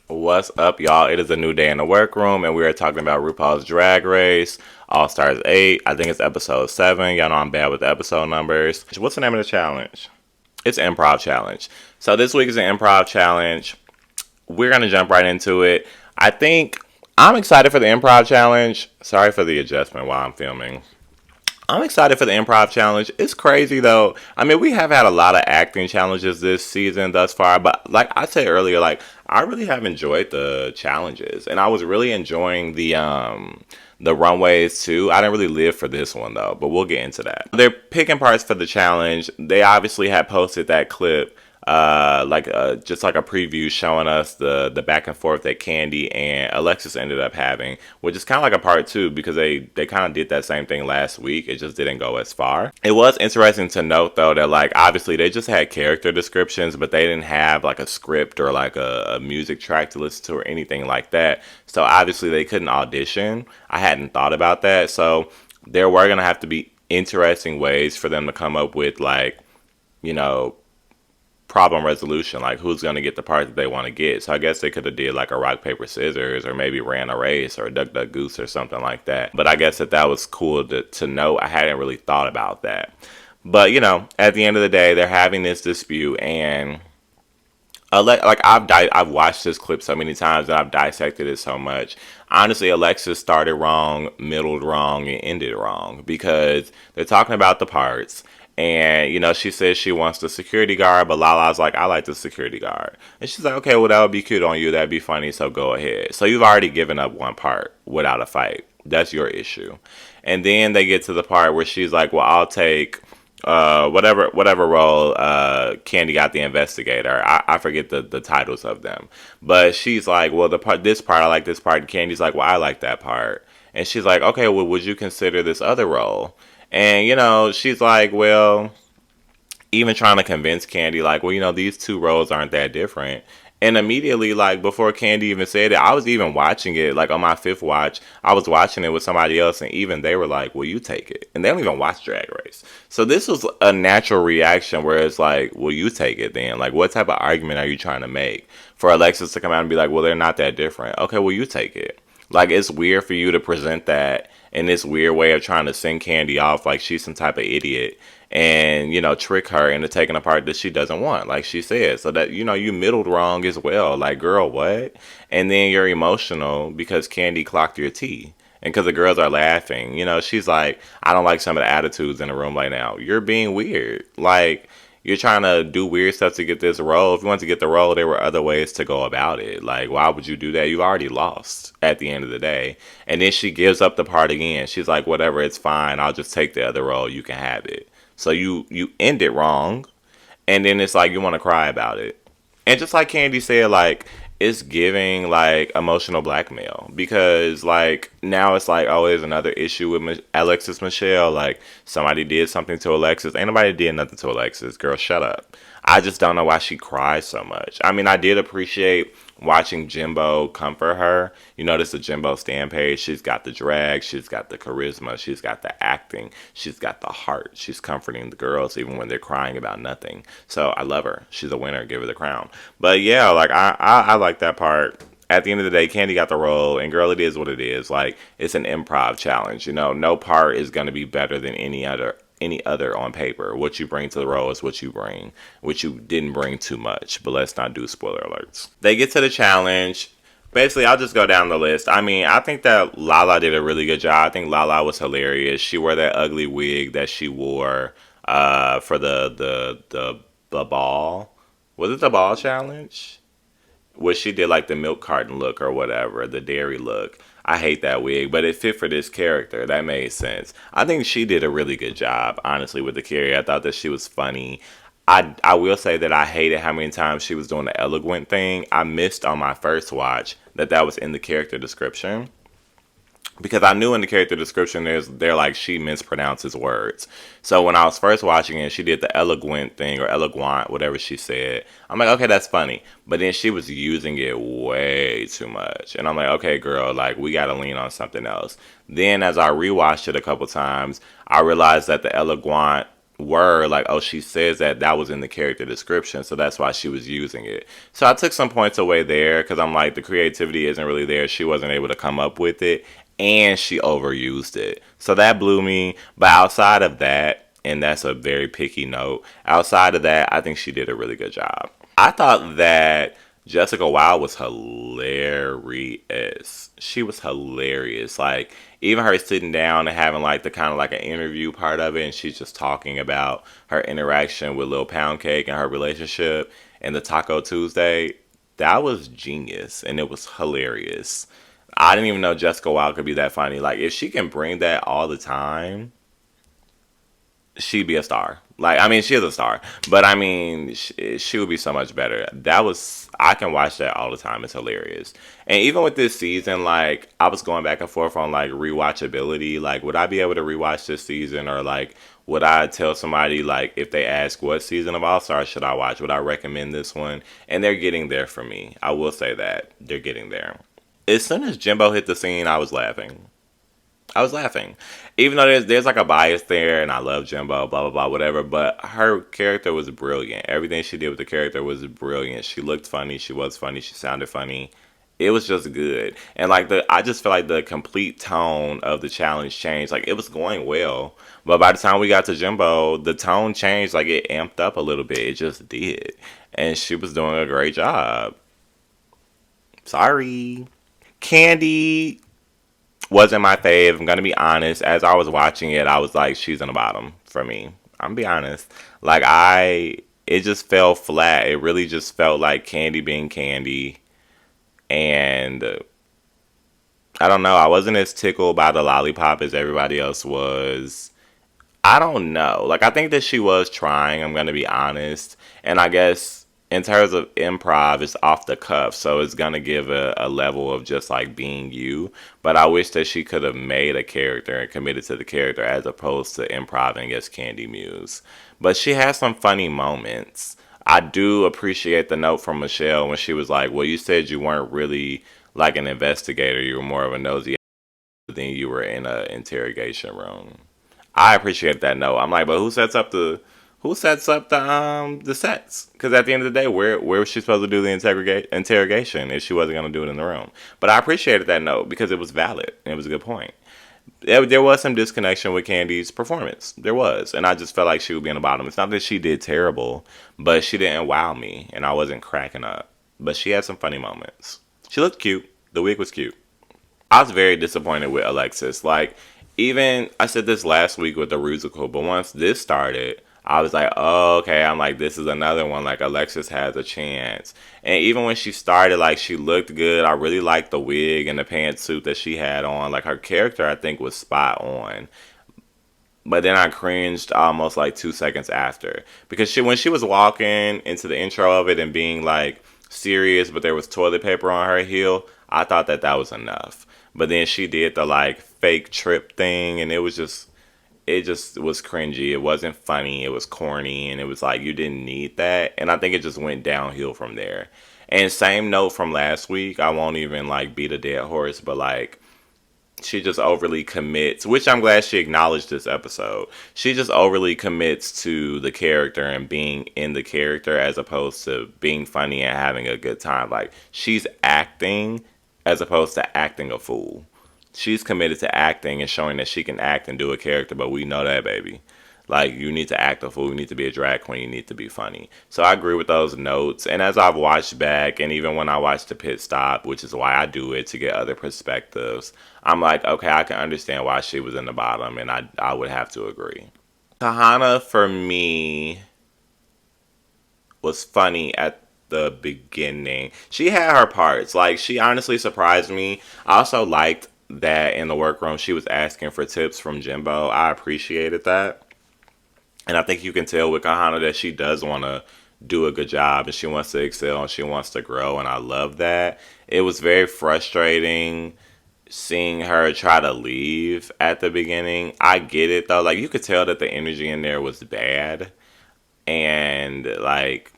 What's up, y'all? It is a new day in the workroom, and we are talking about RuPaul's Drag Race, All Stars 8. I think it's episode 7. Y'all know I'm bad with the episode numbers. What's the name of the challenge? It's Improv Challenge. So this week is an Improv Challenge. We're going to jump right into it. I think I'm excited for the Improv Challenge. Sorry for the adjustment while I'm filming. I'm excited for the improv challenge. It's crazy though. I mean, we have had a lot of acting challenges this season thus far, but like I said earlier, like I really have enjoyed the challenges, and I was really enjoying the runways too. I didn't really live for this one though, but we'll get into that. They're picking parts for the challenge. They obviously had posted that clip just like a preview showing us the back and forth that Candy and Alexis ended up having, which is kind of like a part two because they kind of did that same thing last week. It just didn't go as far. It was interesting to note though that like obviously they just had character descriptions, but they didn't have like a script or like a music track to listen to or anything like that. So obviously they couldn't audition. I hadn't thought about that. So there were gonna have to be interesting ways for them to come up with like, you know, problem resolution, like who's going to get the part that they want to get. So I guess they could have did like a rock paper scissors or maybe ran a race or a duck duck goose or something like that. But I guess that was cool to know. I hadn't really thought about that. But at the end of the day, they're having this dispute, and I've watched this clip so many times and I've dissected it so much. Honestly, Alexis started wrong, middled wrong, and ended wrong because they're talking about the parts. And, she says she wants the security guard, but Lala's like, I like the security guard. And she's like, okay, well, that would be cute on you. That'd be funny, so go ahead. So you've already given up one part without a fight. That's your issue. And then they get to the part where she's like, well, I'll take whatever role Candy got the investigator. I forget the titles of them. But she's like, well, this part, I like this part. And Candy's like, well, I like that part. And she's like, okay, well, would you consider this other role? And, she's like, well, even trying to convince Candy, like, well, these two roles aren't that different. And immediately, like, before Candy even said it, I was even watching it, like, on my fifth watch. I was watching it with somebody else, and even they were like, well, you take it. And they don't even watch Drag Race. So this was a natural reaction where it's like, well, you take it then. Like, what type of argument are you trying to make? For Alexis to come out and be like, well, they're not that different. Okay, well, you take it. Like, it's weird for you to present that in this weird way of trying to send Candy off like she's some type of idiot and, trick her into taking a part that she doesn't want, like she said. So that, you middled wrong as well. Like, girl, what? And then you're emotional because Candy clocked your tea. And because the girls are laughing, she's like, I don't like some of the attitudes in the room right now. You're being weird. Like, you're trying to do weird stuff to get this role. If you want to get the role, there were other ways to go about it. Like, why would you do that? You already lost at the end of the day. And then she gives up the part again. She's like, whatever, it's fine. I'll just take the other role. You can have it. So you end it wrong. And then it's like you want to cry about it. And just like Candy said, like, it's giving like emotional blackmail because like now it's like, oh, there's another issue with Alexis Michelle. Like, somebody did something to Alexis. Ain't nobody did nothing to Alexis. Girl, shut up. I just don't know why she cries so much. I mean, I did appreciate watching Jimbo comfort her. This is a Jimbo Stan page. She's got the drag, she's got the charisma, she's got the acting, she's got the heart. She's comforting the girls even when they're crying about nothing. So I love her. She's a winner. Give her the crown. But yeah, like I like that part. At the end of the day, Candy got the role, and girl, it is what it is. Like, it's an improv challenge. No part is gonna be better than any other on paper. What you bring to the role is what you bring, which you didn't bring too much. But let's not do spoiler alerts. They get to the challenge. Basically, I'll just go down the list. I mean, I think that Lala did a really good job. I think Lala was hilarious. She wore that ugly wig that she wore for the ball. Was it the ball challenge? Where she did like the milk carton look or whatever, the dairy look. I hate that wig, but it fit for this character. That made sense. I think she did a really good job, honestly, with the character. I thought that she was funny. I will say that I hated how many times she was doing the eloquent thing. I missed on my first watch that was in the character description. Because I knew in the character description they're like she mispronounces words. So when I was first watching it, she did the eloquent thing or eloquent, whatever she said. I'm like, okay, that's funny. But then she was using it way too much. And I'm like, okay, girl, like we gotta lean on something else. Then as I rewatched it a couple times, I realized that the eloquent word, like, oh, she says that that was in the character description, so that's why she was using it. So I took some points away there because I'm like, the creativity isn't really there. She wasn't able to come up with it, and she overused it. So that blew me. But outside of that, and that's a very picky note, outside of that, I think she did a really good job. I thought that Jessica Wilde was hilarious. She was hilarious. Like, even her sitting down and having like the kind of like an interview part of it, and she's just talking about her interaction with Lil Pound Cake and her relationship and the Taco Tuesday. That was genius and it was hilarious. I didn't even know Jessica Wilde could be that funny. Like, if she can bring that all the time, she'd be a star. Like, I mean, she is a star, but I mean, she would be so much better. That was, I can watch that all the time. It's hilarious. And even with this season, like, I was going back and forth on like rewatchability. Like, would I be able to rewatch this season, or like, would I tell somebody like if they ask what season of All Stars should I watch, would I recommend this one? And they're getting there for me. I will say that they're getting there. As soon as Jimbo hit the scene, I was laughing. I was laughing, even though there's like a bias there, and I love Jimbo, blah blah blah, whatever. But her character was brilliant. Everything she did with the character was brilliant. She looked funny. She was funny. She sounded funny. It was just good, and like I just feel like the complete tone of the challenge changed. Like, it was going well, but by the time we got to Jimbo, the tone changed. Like, it amped up a little bit. It just did, and she was doing a great job. Sorry, Candy wasn't my fave. I'm gonna be honest. As I was watching it, I was like, she's in the bottom for me. I'm gonna be honest. Like, it just fell flat. It really just felt like Candy being Candy, and I don't know. I wasn't as tickled by the lollipop as everybody else was. I don't know. Like, I think that she was trying, I'm going to be honest. And I guess in terms of improv, it's off the cuff. So it's going to give a level of just like being you. But I wish that she could have made a character and committed to the character as opposed to improvising as Candy Muse. But she has some funny moments. I do appreciate the note from Michelle when she was like, well, you said you weren't really like an investigator. You were more of a nosy than you were in a interrogation room. I appreciate that note. I'm like, but who sets up the sets? Because at the end of the day, where was she supposed to do the interrogation if she wasn't going to do it in the room? But I appreciated that note because it was valid and it was a good point. There was some disconnection with Candy's performance. There was, and I just felt like she would be on the bottom. It's not that she did terrible, but she didn't wow me, and I wasn't cracking up. But she had some funny moments. She looked cute. The wig was cute. I was very disappointed with Alexis. Like, even I said this last week with the musical, but once this started, I was like, oh, okay. I'm like, this is another one. Like, Alexis has a chance. And even when she started, like, she looked good. I really liked the wig and the pantsuit that she had on. Like, her character, I think, was spot on. But then I cringed almost like 2 seconds after because when she was walking into the intro of it and being like serious, but there was toilet paper on her heel, I thought that that was enough. But then she did the like fake trip thing, and it just was cringy. It wasn't funny. It was corny, and it was like you didn't need that. And I think it just went downhill from there. And same note from last week. I won't even like beat a dead horse, but like she just overly commits, which I'm glad she acknowledged this episode. She just overly commits to the character and being in the character as opposed to being funny and having a good time. Like, she's acting as opposed to acting a fool. She's committed to acting and showing that she can act and do a character, but we know that, baby. Like, you need to act a fool, you need to be a drag queen, you need to be funny. So I agree with those notes. And as I've watched back, and even when I watched the pit stop, which is why I do it to get other perspectives, I'm like, okay, I can understand why she was in the bottom, and I would have to agree. Kahana, for me, was funny at the beginning. She had her parts. Like, she honestly surprised me. I also liked that in the workroom she was asking for tips from Jimbo. I appreciated that. And I think you can tell with Kahana that she does want to do a good job and she wants to excel and she wants to grow. And I love that. It was very frustrating seeing her try to leave at the beginning. I get it though. Like, you could tell that the energy in there was bad. And like,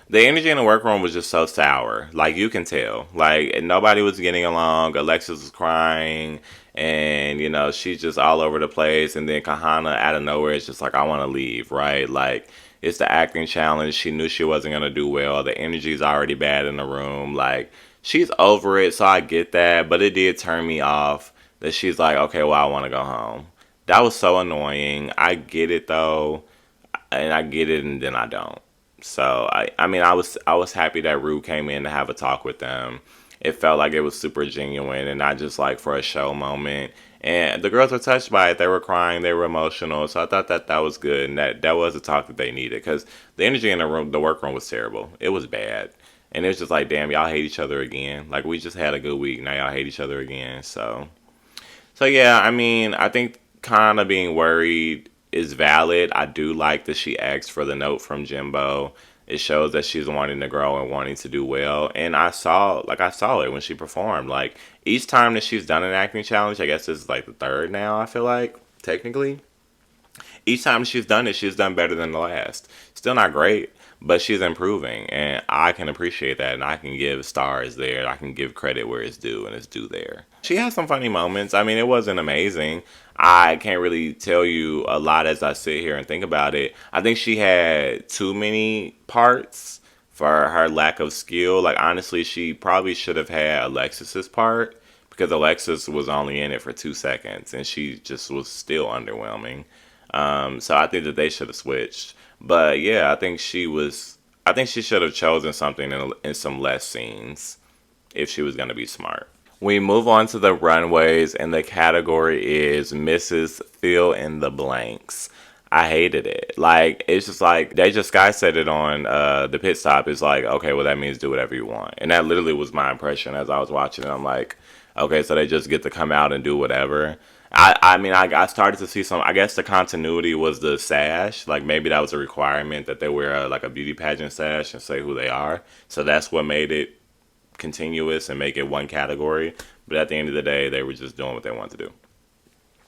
The energy in the workroom was just so sour. Like you can tell. Like nobody was getting along. Alexis was crying, and she's just all over the place. And then Kahana out of nowhere is just like, I want to leave. Right? Like it's the acting challenge. She knew she wasn't gonna do well. The energy's already bad in the room. Like she's over it, so I get that. But it did turn me off that she's like, okay, well, I want to go home. That was so annoying. I get it though, and I get it, and then I don't. So I mean, I was happy that Rue came in to have a talk with them. It felt like it was super genuine and not just like for a show moment. And the girls were touched by it. They were crying. They were emotional. So I thought that that was good, and that was a talk that they needed because the energy in the room, the workroom was terrible. It was bad, and it was just like, damn, y'all hate each other again. Like we just had a good week. Now y'all hate each other again. So yeah, I mean, I think kind of being worried is valid. I do like that she asked for the note from Jimbo. It shows that she's wanting to grow and wanting to do well. And I saw it when she performed. Like each time that she's done an acting challenge, I guess this is like the third now, I feel like, technically. Each time she's done it, she's done better than the last. Still not great, but she's improving. And I can appreciate that. And I can give stars there. I can give credit where it's due, and it's due there. She has some funny moments. I mean, it wasn't amazing. I can't really tell you a lot as I sit here and think about it. I think she had too many parts for her lack of skill. Like, honestly, she probably should have had Alexis's part because Alexis was only in it for 2 seconds and she just was still underwhelming. So I think that they should have switched. But yeah, I think she was. I think she should have chosen something in some less scenes if she was going to be smart. We move on to the runways, and the category is Mrs. Fill in the Blanks. I hated it. Like, it's just like, they just guy said it on the pit stop. It's like, okay, well, that means do whatever you want. And that literally was my impression as I was watching it. I'm like, okay, so they just get to come out and do whatever. I mean, I started to see some, I guess the continuity was the sash. Like, maybe that was a requirement that they wear like a beauty pageant sash and say who they are. So that's what made it continuous and make it one category. But at the end of the day, they were just doing what they wanted to do.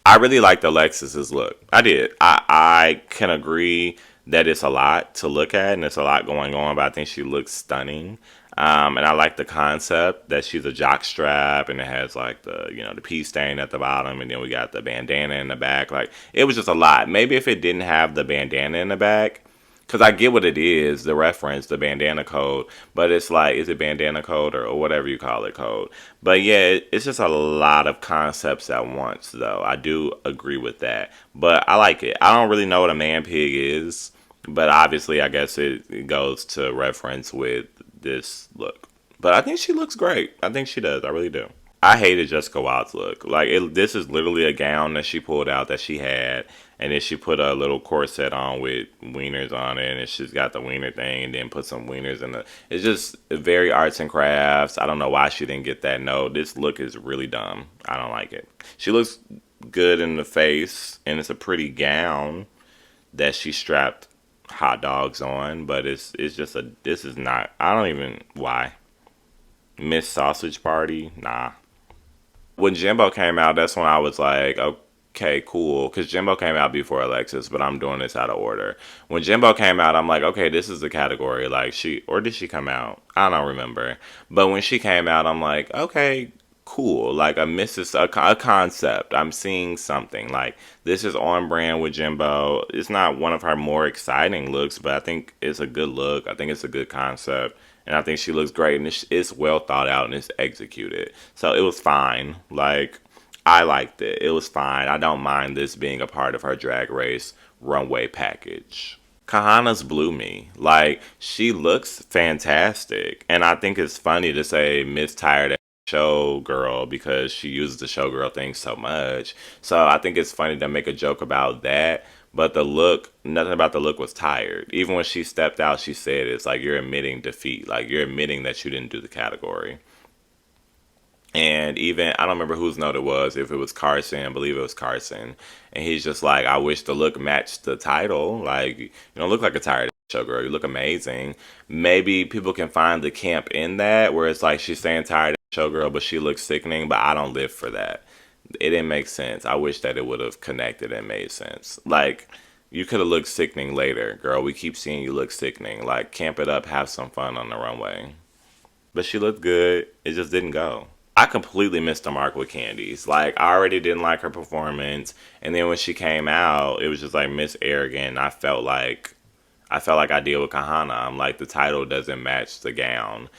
I really liked Alexis's look. I did. I can agree that it's a lot to look at and it's a lot going on, but I think she looks stunning. And I like the concept that she's a jock strap and it has like the pea stain at the bottom and then we got the bandana in the back. Like it was just a lot. Maybe if it didn't have the bandana in the back, because I get what it is, the reference, the bandana code, but it's like, is it bandana code or whatever you call it code? But yeah, it's just a lot of concepts at once, though. I do agree with that. But I like it. I don't really know what a man pig is, but obviously, I guess it goes to reference with this look. But I think she looks great. I think she does. I really do. I hated Jessica Wilde's look. Like this is literally a gown that she pulled out that she had, and then she put a little corset on with wieners on it, and she's got the wiener thing, and then put some wieners in the. It's just very arts and crafts. I don't know why she didn't get that note. This look is really dumb. I don't like it. She looks good in the face, and it's a pretty gown that she strapped hot dogs on, but it's just a. This is not. I don't even why. Miss Sausage Party, nah. When Jimbo came out, that's when I was like, okay, cool. Because Jimbo came out before Alexis, but I'm doing this out of order. When Jimbo came out, I'm like, okay, this is the category. Like, or did she come out? I don't remember. But when she came out, I'm like, okay, cool. Like, a concept. I'm seeing something. Like, this is on brand with Jimbo. It's not one of her more exciting looks, but I think it's a good look. I think it's a good concept. And I think she looks great, and it's well thought out and it's executed. So it was fine. Like I liked it. It was fine. I don't mind this being a part of her Drag Race runway package. Kahana's blew me. Like she looks fantastic, and I think it's funny to say Miss Tired Showgirl because she uses the showgirl thing so much. So I think it's funny to make a joke about that. But the look, nothing about the look was tired. Even when she stepped out, she said it's like you're admitting defeat. Like you're admitting that you didn't do the category. And even, I don't remember whose note it was, if it was Carson, I believe it was Carson. And he's just like, I wish the look matched the title. Like, you don't look like a tired showgirl. You look amazing. Maybe people can find the camp in that, where it's like she's saying tired showgirl, but she looks sickening, but I don't live for that. It didn't make sense. I wish that it would have connected and made sense. Like, You could have looked sickening later, girl. We keep seeing you look sickening. Like, camp it up, have some fun on the runway. But she looked good. It just didn't go. I completely missed the mark with Candice. Like, I already didn't like her performance, and then when she came out, it was just like Miss Arrogant. I felt like I deal with Kahana. I'm like, the title doesn't match the gown.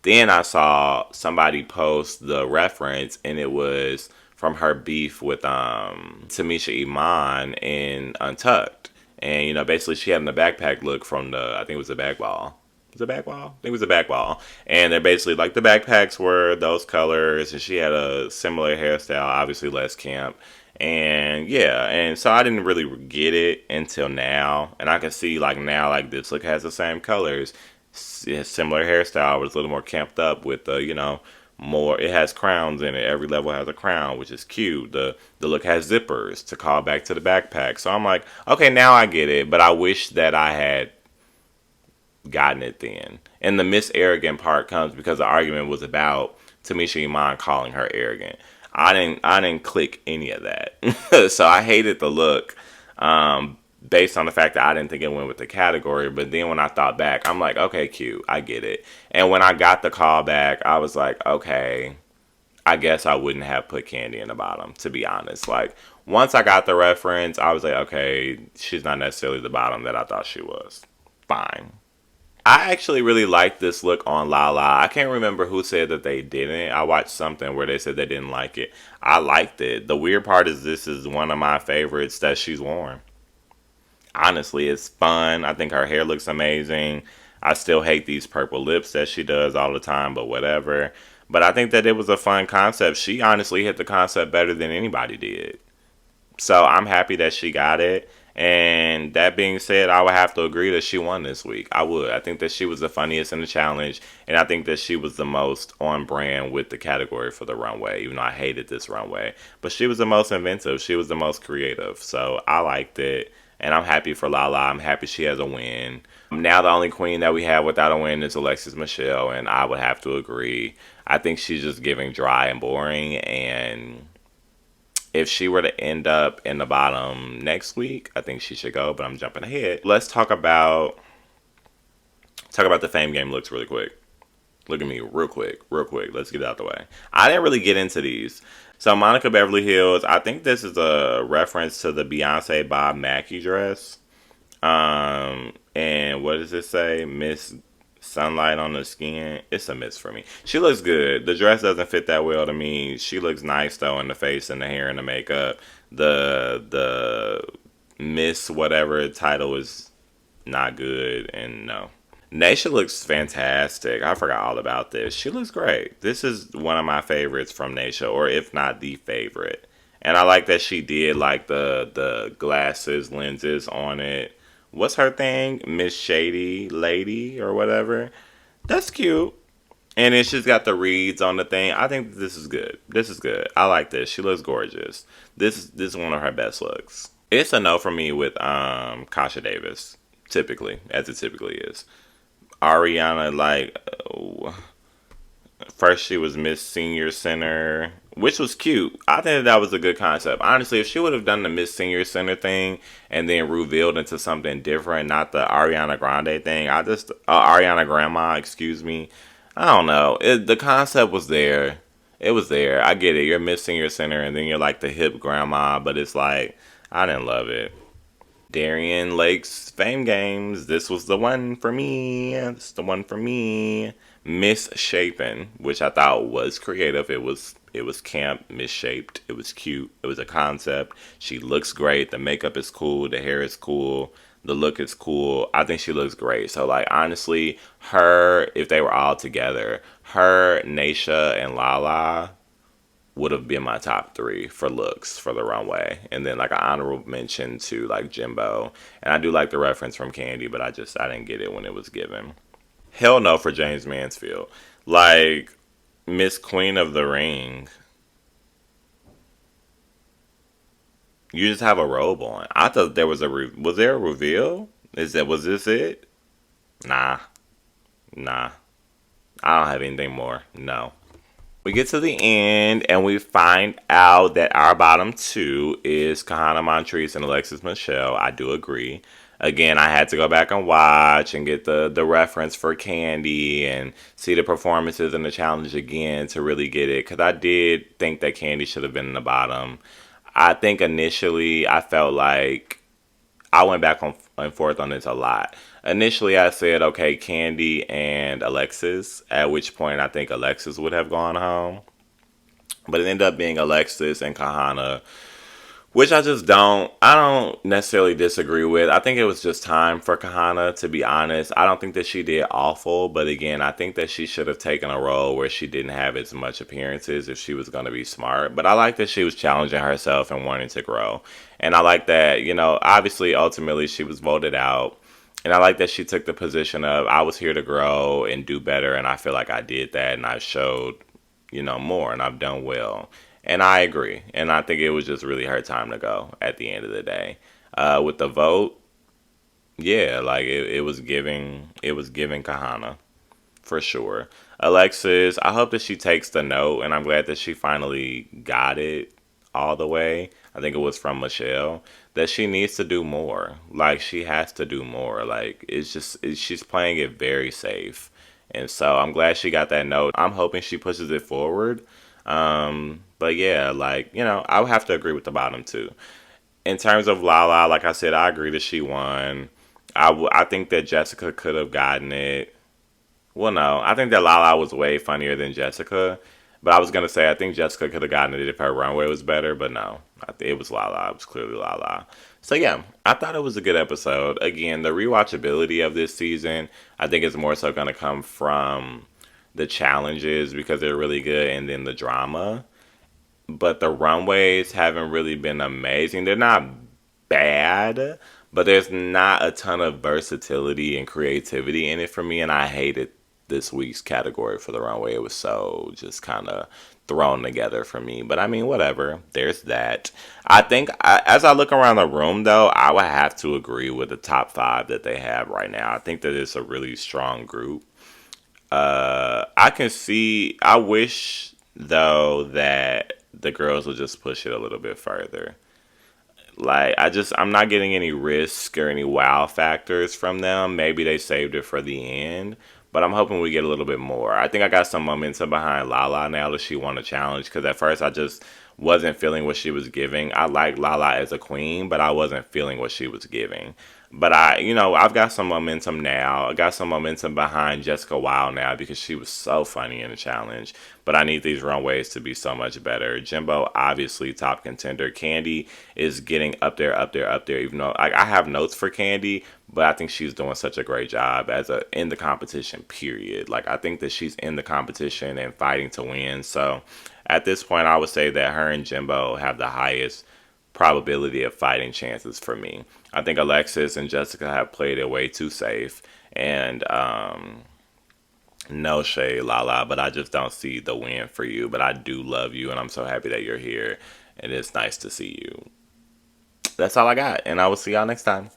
Then I saw somebody post the reference, and it was from her beef with Tamisha Iman in Untucked. And basically she had the backpack look from the, I think it was the back wall. Was it back wall? I think it was the back wall. And they're basically like the backpacks were those colors, and she had a similar hairstyle, obviously less camp. And yeah, and so I didn't really get it until now, and I can see like now like this look has the same colors, similar hairstyle, but it's a little more camped up with the more. It has crowns in it. Every level has a crown, which is cute. The look has zippers to call back to the backpack. So I'm like, okay, now I get it, but I wish that I had gotten it then. And the Miss Arrogant part comes because the argument was about Tamisha Iman calling her arrogant. I didn't click any of that. So I hated the look. Based on the fact that I didn't think it went with the category, but then when I thought back, I'm like, okay, cute, I get it. And when I got the call back, I was like, okay, I guess I wouldn't have put Candy in the bottom, to be honest. Like, once I got the reference, I was like, okay, she's not necessarily the bottom that I thought she was. Fine. I actually really like this look on Lala. I can't remember who said that they didn't. I watched something where they said they didn't like it. I liked it. The weird part is this is one of my favorites that she's worn. Honestly, it's fun. I think her hair looks amazing. I still hate these purple lips that she does all the time, but whatever. But I think that it was a fun concept. She honestly hit the concept better than anybody did. So I'm happy that she got it. And that being said, I would have to agree that she won this week. I would. I think that she was the funniest in the challenge, and I think that she was the most on brand with the category for the runway, even though I hated this runway. But she was the most inventive. She was the most creative. So I liked it, and I'm happy for Lala. I'm happy she has a win. Now the only queen that we have without a win is Alexis Michelle, and I would have to agree. I think she's just giving dry and boring, and if she were to end up in the bottom next week, I think she should go, but I'm jumping ahead. Let's talk about the Fame Game looks really quick. Look at me real quick, real quick. Let's get it out the way. I didn't really get into these. So Monica Beverly Hills, I think this is a reference to the Beyonce Bob Mackie dress. And what does it say? Miss Sunlight on the skin. It's a miss for me. She looks good. The dress doesn't fit that well to me. She looks nice though in the face and the hair and the makeup. The Miss whatever title is not good, and no. Naisha looks fantastic. I forgot all about this. She looks great. This is one of my favorites from Naisha, or if not the favorite. And I like that she did like the glasses, lenses on it. What's her thing? Miss Shady Lady or whatever. That's cute. And then she's got the reeds on the thing. I think this is good. This is good. I like this. She looks gorgeous. This is one of her best looks. It's a no for me with Kasha Davis, typically, as it typically is. Ariana, like, first she was Miss Senior Center, which was cute. I think that was a good concept. Honestly, if she would have done the Miss Senior Center thing and then revealed into something different, not the Ariana Grande thing, Ariana Grandma, excuse me. I don't know. The concept was there. It was there. I get it. You're Miss Senior Center and then you're like the hip grandma, but it's like, I didn't love it. Darian Lake's Fame Games. This was the one for me. This is the one for me. Misshapen, which I thought was creative. It was camp, misshaped. It was cute. It was a concept. She looks great. The makeup is cool. The hair is cool. The look is cool. I think she looks great. So like honestly, her, if they were all together, her, Naisha, and Lala would have been my top three for looks for the runway. And then like an honorable mention to like Jimbo. And I do like the reference from Candy, but I didn't get it when it was given. Hell no for James Mansfield. Like Miss Queen of the Ring. You just have a robe on. I thought there was was there a reveal? Was this it? Nah. Nah. I don't have anything more. No. We get to the end and we find out that our bottom two is Kahana Montrese and Alexis Michelle. I do agree. Again, I had to go back and watch and get the reference for Candy and see the performances and the challenge again to really get it. Because I did think that Candy should have been in the bottom. I think initially I felt like I went back on and forth on this a lot. Initially, I said, okay, Candy and Alexis, at which point I think Alexis would have gone home. But it ended up being Alexis and Kahana, which I don't necessarily disagree with. I think it was just time for Kahana, to be honest. I don't think that she did awful, but again, I think that she should have taken a role where she didn't have as much appearances if she was going to be smart. But I like that she was challenging herself and wanting to grow. And I like that, obviously, ultimately, she was voted out. And I like that she took the position of, I was here to grow and do better, and I feel like I did that, and I showed, more, and I've done well. And I agree. And I think it was just really her time to go at the end of the day. With the vote, yeah, like it was giving Kahana for sure. Alexis, I hope that she takes the note, and I'm glad that she finally got it all the way. I think it was from Michelle that she needs to do more. Like she has to do more. Like she's playing it very safe, and so I'm glad she got that note. I'm hoping she pushes it forward. But yeah, like I would have to agree with the bottom two. In terms of Lala, like I said, I agree that she won. I think that Jessica could have gotten it. Well, no, I think that Lala was way funnier than Jessica. But I was gonna say I think Jessica could have gotten it if her runway was better, but no, it was Lala. It was clearly Lala. So yeah, I thought it was a good episode. Again, the rewatchability of this season, I think is more so gonna come from the challenges because they're really good, and then the drama. But the runways haven't really been amazing. They're not bad, but there's not a ton of versatility and creativity in it for me, and I hated this week's category for the runway. It was so just kind of thrown together for me. But I mean, whatever. There's that. I think as I look around the room, though, I would have to agree with the top five that they have right now. I think that it's a really strong group. I can see. I wish though that the girls would just push it a little bit further. Like I'm not getting any risk or any wow factors from them. Maybe they saved it for the end, but I'm hoping we get a little bit more. I think I got some momentum behind Lala now that she won a challenge because at first I just wasn't feeling what she was giving. I like Lala as a queen, but I wasn't feeling what she was giving. But I've got some momentum now. I got some momentum behind Jessica Wilde now because she was so funny in the challenge. But I need these runways to be so much better. Jimbo, obviously top contender. Candy is getting up there, up there, up there. Even though I have notes for Candy, but I think she's doing such a great job in the competition. Period. Like I think that she's in the competition and fighting to win. So at this point, I would say that her and Jimbo have the highest probability of fighting chances for me. I think Alexis and Jessica have played it way too safe, and no shade, Lala, but I just don't see the win for you. But I do love you, and I'm so happy that you're here, and it's nice to see you. That's all I got, and I will see y'all next time.